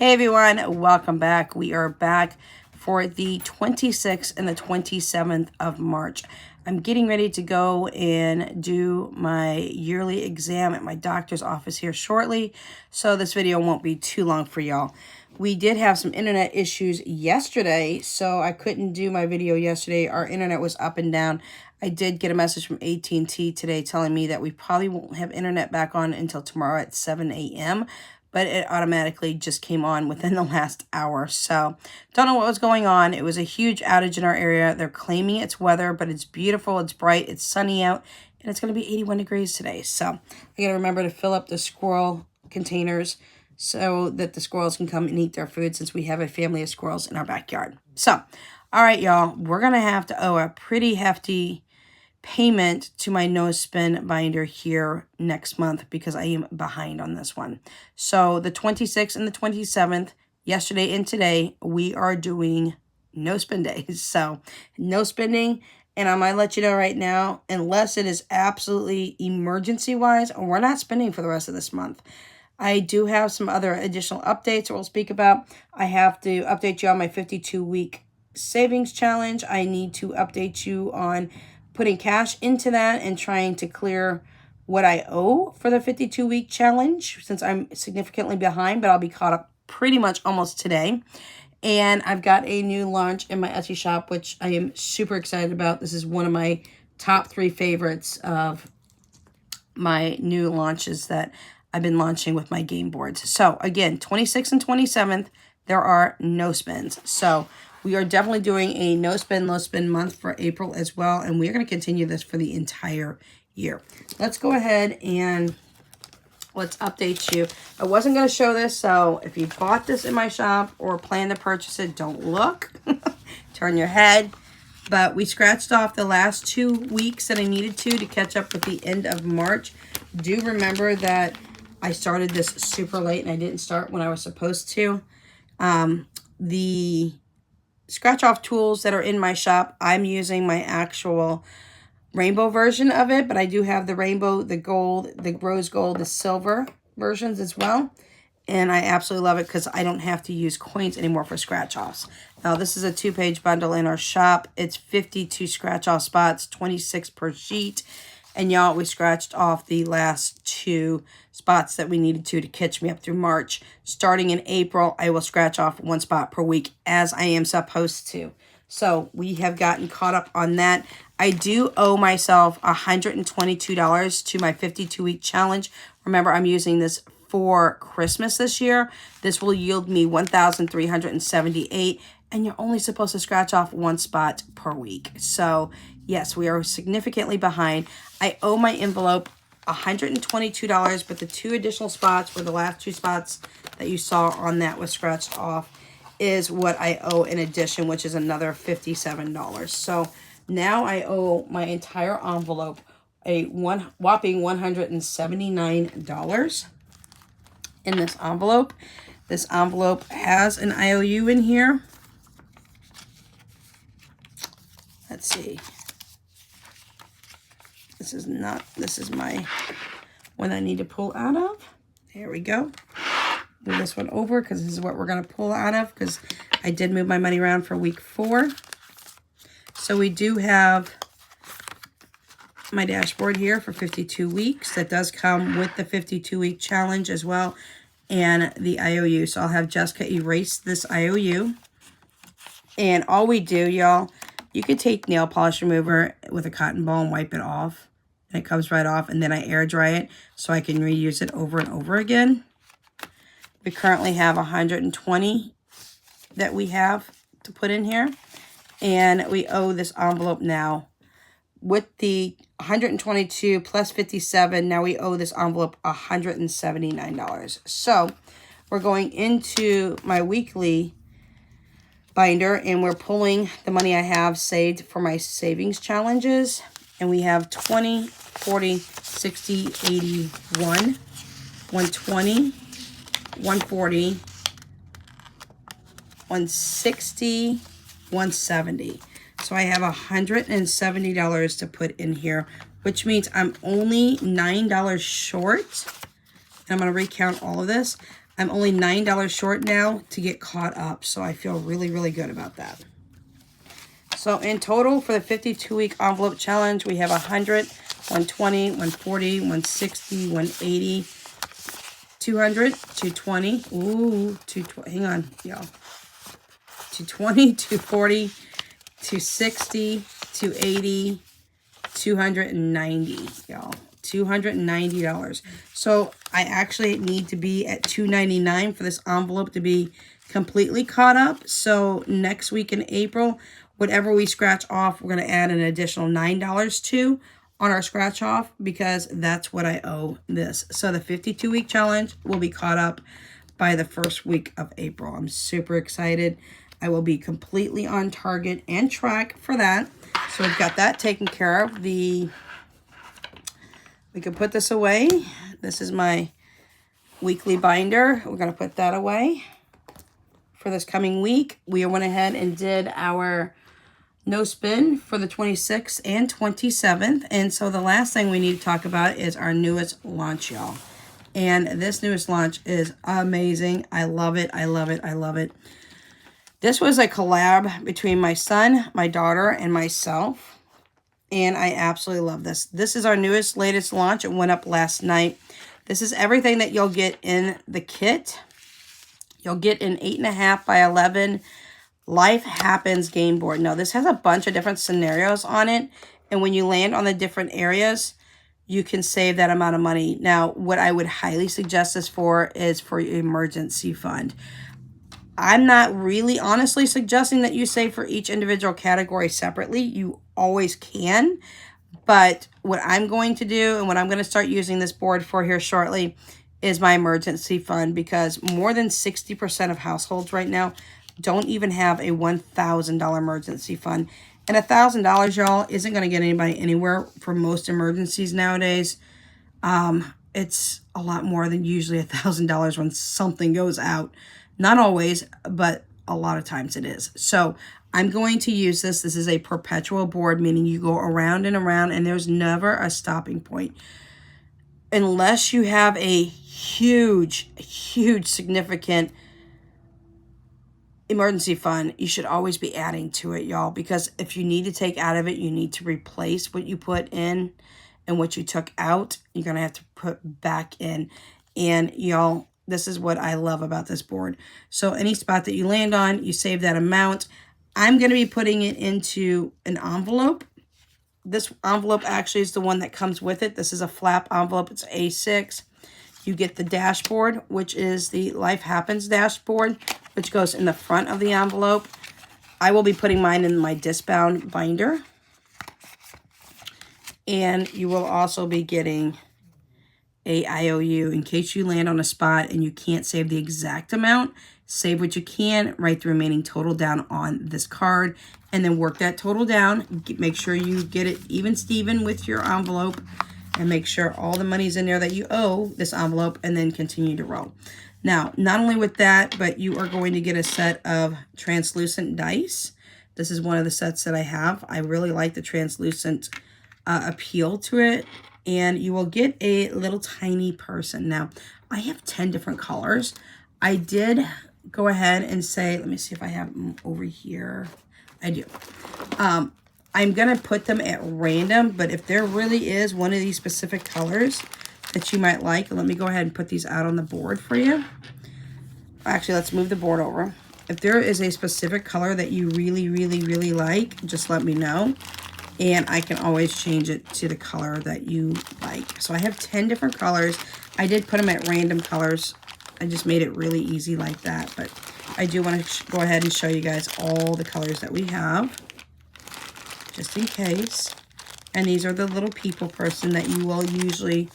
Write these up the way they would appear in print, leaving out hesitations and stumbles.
Hey everyone, welcome back. We are back for the 26th and the 27th of March. I'm getting ready to go and do my yearly exam at my doctor's office here shortly, so this video won't be too long for y'all. We did have some internet issues yesterday, so I couldn't do my video yesterday. Our internet was up and down. I did get a message from AT&T today telling me that we probably won't have internet back on until tomorrow at 7 a.m., but it automatically just came on within the last hour. So don't know what was going on. It was a huge outage in our area. They're claiming it's weather, but it's beautiful, it's bright, it's sunny out, and it's going to be 81 degrees today. So I got to remember to fill up the squirrel containers so that the squirrels can come and eat their food, since we have a family of squirrels in our backyard. So, all right, y'all, we're going to have to owe a pretty hefty payment to my no spin binder here next month because I am behind on this one. So the 26th and the 27th, yesterday and today, we are doing no spin days. So no spending. And I might let you know right now, unless it is absolutely emergency wise, we're not spending for the rest of this month. I do have some other additional updates we'll speak about. I have to update you on my 52-week savings challenge. I need to update you on putting cash into that and trying to clear what I owe for the 52-week challenge, since I'm significantly behind, but I'll be caught up pretty much almost today. And I've got a new launch in my Etsy shop, which I am super excited about. This is one of my top 3 favorites of my new launches that I've been launching with my game boards. So again, 26th and 27th, there are no spins. So we are definitely doing a no spin, low spin month for April as well. And we're going to continue this for the entire year. Let's go ahead and let's update you. I wasn't going to show this, so if you bought this in my shop or plan to purchase it, don't look. Turn your head. But we scratched off the last 2 weeks that I needed to catch up with the end of March. Do remember that I started this super late and I didn't start when I was supposed to. The scratch off tools that are in my shop, I'm using my actual rainbow version of it, but I do have the rainbow, the gold, the rose gold, the silver versions as well. And I absolutely love it because I don't have to use coins anymore for scratch offs. Now this is a 2-page bundle in our shop. It's 52 scratch off spots, 26 per sheet. And y'all, we scratched off the last 2 spots that we needed to catch me up through March. Starting in April, I will scratch off 1 spot per week as I am supposed to. So we have gotten caught up on that. I do owe myself $122 to my 52-week challenge. Remember, I'm using this for Christmas this year. This will yield me $1,378, and you're only supposed to scratch off 1 spot per week. So yes, we are significantly behind. I owe my envelope $122, but the 2 additional spots were the last 2 spots that you saw on that was scratched off is what I owe in addition, which is another $57. So now I owe my entire envelope a whopping $179 in this envelope. This envelope has an IOU in here. Let's see. This is my one I need to pull out of. There we go. Move this one over because this is what we're going to pull out of, because I did move my money around for week 4. So we do have my dashboard here for 52 weeks. That does come with the 52-week challenge as well, and the IOU. So I'll have Jessica erase this IOU. And all we do, y'all, you could take nail polish remover with a cotton ball and wipe it off. And it comes right off, and then I air dry it so I can reuse it over and over again. We currently have 120 that we have to put in here. And we owe this envelope now. With the 122 plus 57, now we owe this envelope $179. So we're going into my weekly binder, and we're pulling the money I have saved for my savings challenges. And we have 20, 40, 60, 80, 120, 140, 160, 170. So I have $170 to put in here, which means I'm only $9 short. And I'm going to recount all of this. I'm only $9 short now to get caught up. So I feel really, really good about that. So in total for the 52-week envelope challenge, we have 100, 120, 140, 160, 180, 200, 220. Ooh, 220. Hang on, y'all. 220, 240, 260, 280, 290, y'all. $290. So I actually need to be at $299 for this envelope to be completely caught up. So next week in April, whatever we scratch off, we're going to add an additional $9 to on our scratch off, because that's what I owe this. So the 52-week challenge will be caught up by the first week of April. I'm super excited. I will be completely on target and track for that. So we've got that taken care of. We can put this away. This is my weekly binder. We're going to put that away for this coming week. We went ahead and did our no spin for the 26th and 27th. And so the last thing we need to talk about is our newest launch, y'all. And this newest launch is amazing. I love it. I love it. I love it. This was a collab between my son, my daughter, and myself. And I absolutely love this. This is our newest, latest launch. It went up last night. This is everything that you'll get in the kit. You'll get an 8.5 by 11 Life Happens game board. Now, this has a bunch of different scenarios on it. And when you land on the different areas, you can save that amount of money. Now, what I would highly suggest this for is for your emergency fund. I'm not really honestly suggesting that you save for each individual category separately. You always can. But what I'm going to do and what I'm going to start using this board for here shortly is my emergency fund, because more than 60% of households right now don't even have a $1,000 emergency fund. And $1,000, y'all, isn't going to get anybody anywhere for most emergencies nowadays. It's a lot more than usually $1,000 when something goes out. Not always, but a lot of times it is. So I'm going to use this. This is a perpetual board, meaning you go around and around and there's never a stopping point. Unless you have a huge, huge, significant emergency fund, you should always be adding to it, y'all, because if you need to take out of it, you need to replace what you put in, and what you took out, you're going to have to put back in. And y'all, this is what I love about this board. So any spot that you land on, you save that amount. I'm going to be putting it into an envelope. This envelope actually is the one that comes with it. This is a flap envelope. It's A6. You get the dashboard, which is the Life Happens dashboard, which goes in the front of the envelope. I will be putting mine in my discbound binder. And you will also be getting a IOU in case you land on a spot and you can't save the exact amount. Save what you can, write the remaining total down on this card, and then work that total down. Make sure you get it even Steven with your envelope, and make sure all the money's in there that you owe this envelope, and then continue to roll. Now, not only with that, but you are going to get a set of translucent dice. This is one of the sets that I have. I really like the translucent appeal to it. And you will get a little tiny person. Now, I have 10 different colors. I did go ahead and say, let me see if I have them over here. I do. I'm going to put them at random, but if there really is one of these specific colors that you might like, let me go ahead and put these out on the board for you. Actually, let's move the board over. If there is a specific color that you really, really, really like, just let me know. And I can always change it to the color that you like. So I have 10 different colors. I did put them at random colors. I just made it really easy like that. But I do want to go ahead and show you guys all the colors that we have, just in case. And these are the little people person that you will usually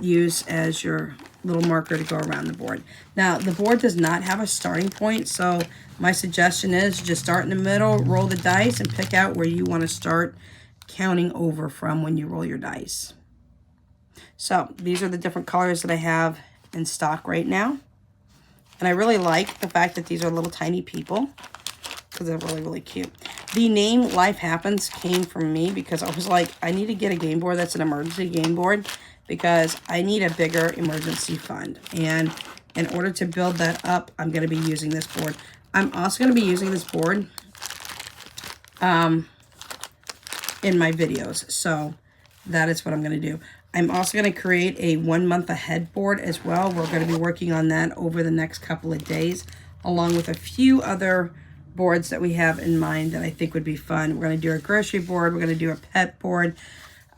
use as your little marker to go around the board. Now, the board does not have a starting point, so my suggestion is just start in the middle, roll the dice, and pick out where you want to start counting over from when you roll your dice. So these are the different colors that I have in stock right now. And I really like the fact that these are little tiny people, because they're really, really cute. The name Life Happens came from me because I was like, I need to get a game board that's an emergency game board, because I need a bigger emergency fund. And In order to build that up, I'm going to be using this board. I'm also going to be using this board in my videos. So that is what I'm going to do. I'm also going to create a 1 month ahead board as well. We're going to be working on that over the next couple of days, along with a few other boards that we have in mind that I think would be fun. We're going to do a grocery board. We're going to do a pet board,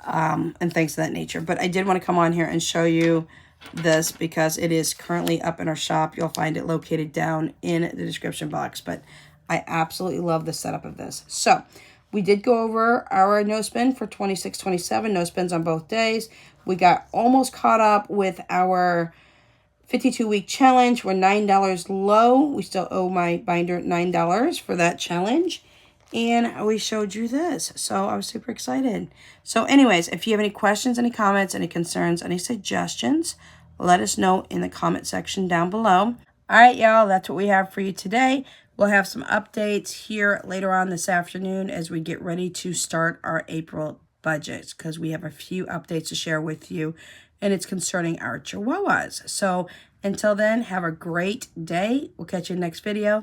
and things of that nature. But I did want to come on here and show you this because it is currently up in our shop. You'll find it located down in the description box. But I absolutely love the setup of this. So we did go over our no spin for 26-27, no spins on both days. We got almost caught up with our 52-week challenge. We're $9 low. We still owe my binder $9 for that challenge. And we showed you this. So I was super excited. So anyways, if you have any questions, any comments, any concerns, any suggestions, let us know in the comment section down below. All right, y'all, that's what we have for you today. We'll have some updates here later on this afternoon as we get ready to start our April budgets, because we have a few updates to share with you, and it's concerning our Chihuahuas. So until then, have a great day. We'll catch you in the next video.